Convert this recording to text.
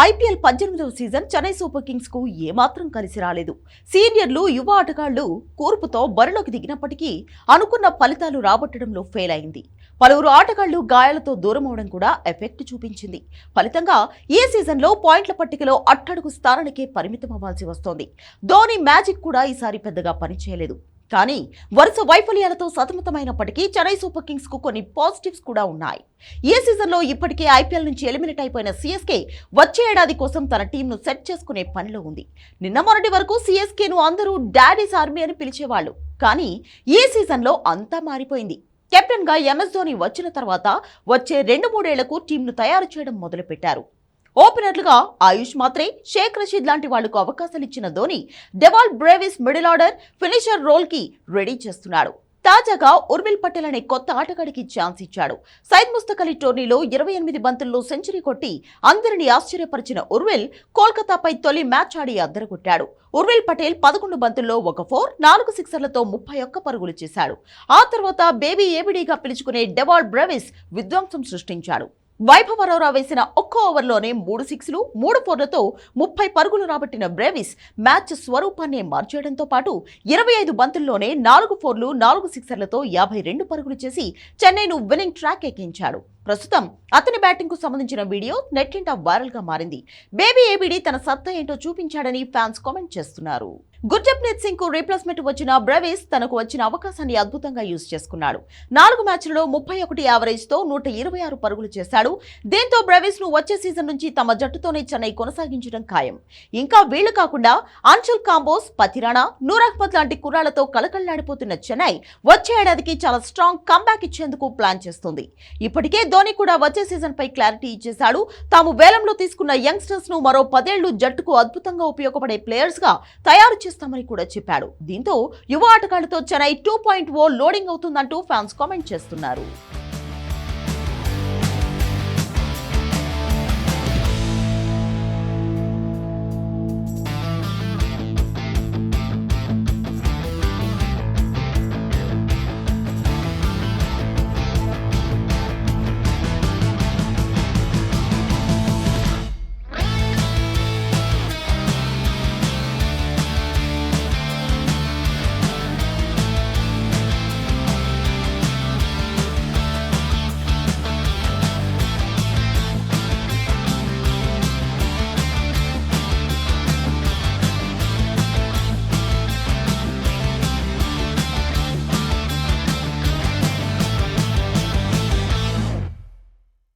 IPL 18వ season Chennai super kings కు ఏమాత్రం కలిసి రాలేదు. సీనియర్లు, యువ ఆటగాళ్లు కూర్పుతో బరిలోకి దిగినప్పటికీ అనుకున్న ఫలితాలు రాబట్టడంలో ఫెయిల్ అయింది. పలువురు ఆటగాళ్లు గాయాలతో దూరమవడం కూడా ఎఫెక్ట్ చూపించింది. ఫలితంగా ఈ సీజన్లో పాయింట్ల పట్టికలో అట్టడుగు స్థానానికే పరిమితం అవ్వాల్సి వస్తోంది. ధోని మ్యాజిక్ కూడా ఈసారి పెద్దగా పనిచేయలేదు. కానీ వరుస వైఫల్యాలతో సతమతమైనప్పటికీ చెన్నై సూపర్ కింగ్స్ కు కొన్ని పాజిటివ్స్ కూడా ఉన్నాయి. ఈ సీజన్లో ఇప్పటికే ఐపీఎల్ నుంచి ఎలిమినేట్ అయిపోయిన సీఎస్కే వచ్చే ఏడాది కోసం తన టీంను సెట్ చేసుకునే పనిలో ఉంది. నిన్న మొన్నటి వరకు సీఎస్కేను అందరూ డాడీస్ ఆర్మీ అని పిలిచేవాళ్లు. కానీ ఈ సీజన్లో అంతా మారిపోయింది. కెప్టెన్ గా ఎంఎస్ ధోని వచ్చిన తర్వాత వచ్చే 2-3 ఏళ్లకు టీంను తయారు చేయడం మొదలుపెట్టారు. ఓపెనర్లుగా ఆయుష్ మాత్రే, షేక్ రషీద్ లాంటి వాళ్లకు అవకాశాలు ఇచ్చిన Dhoni Dewald Brevis middle order finisher role కి రెడీ చేస్తున్నాడు. తాజాగా ఉర్విల్ పటేల్ అనే కొత్త ఆటగాడికి ఛాన్స్ ఇచ్చాడు. సైద్ ముస్తక్ అలీ టోర్నీలో 28 బంతుల్లో సెంచరీ కొట్టి అందరినీ ఆశ్చర్యపరిచిన ఉర్విల్ కోల్కతాపై తొలి మ్యాచ్ ఆడి అద్దరగొట్టాడు. ఉర్విల్ పటేల్ 11 బంతుల్లో 1 4, 4 సిక్సర్లతో 31 పరుగులు చేశాడు. ఆ తర్వాత బేబీ ఏబిడీగా పిలుచుకునే డెవాల్ బ్రేవిస్ విధ్వంసం సృష్టించాడు. వైభవ్ అరోరా వేసిన ఒక్క ఓవర్లోనే 3 సిక్స్లు, 3 4లతో 30 పరుగులు రాబట్టిన బ్రేవిస్ మ్యాచ్ స్వరూపాన్ని మార్చేయడంతో పాటు 25 బంతుల్లోనే 4 4లు, 4 సిక్సర్లతో 52 పరుగులు చేసి చెన్నైను విన్నింగ్ ట్రాక్ ఎక్కించాడు. ప్రస్తుతం అతని బ్యాటింగ్ కు సంబంధించిన వీడియో నెట్టింట వైరల్ గా మారింది. బేబీ ఏబిడి తన సత్తా ఏంటో చూపించాడని ఫ్యాన్స్ కామెంట్ చేస్తున్నారు. గుర్జప్రీత్ సింగ్ కు రీప్లేస్మెంట్ వచ్చిన బ్రేవిస్ తనకు వచ్చిన అవకాశాన్ని అద్భుతంగా యూజ్ చేసుకున్నాడు. 4 మ్యాచ్లలో 31 యావరేజ్ తో 126 పరుగులు చేశాడు. దీంతో బ్రేవిస్ ను వచ్చే సీజన్ నుంచి తమ జట్టుతోనే చెన్నై కొనసాగించడం ఖాయం. ఇంకా వీళ్లు కాకుండా అంచల్ కాంబోస్, పతిరాణా, నూర్ అహ్మద్ లాంటి కుర్రాళ్లతో కలకళ్లాడిపోతున్న చెన్నై వచ్చే ఏడాదికి చాలా స్ట్రాంగ్ కంబ్యాక్ ఇచ్చేందుకు ప్లాన్ చేస్తుంది. ఇప్పటికే ధోని కూడా వచ్చే సీజన్ పై క్లారిటీ ఇచ్చేశాడు. తాము వేలంలో తీసుకున్న యంగ్స్టర్స్ ను మరో 10 ఏళ్లు జట్టుకు అద్భుతంగా ఉపయోగపడే ప్లేయర్స్ గా తయారు చేస్తామని కూడా చెప్పాడు. దీంతో యువ ఆటగాళ్లతో చెన్నై 2.0 లోడింగ్ అవుతుందంటూ ఫ్యాన్స్ కామెంట్ చేస్తున్నారు.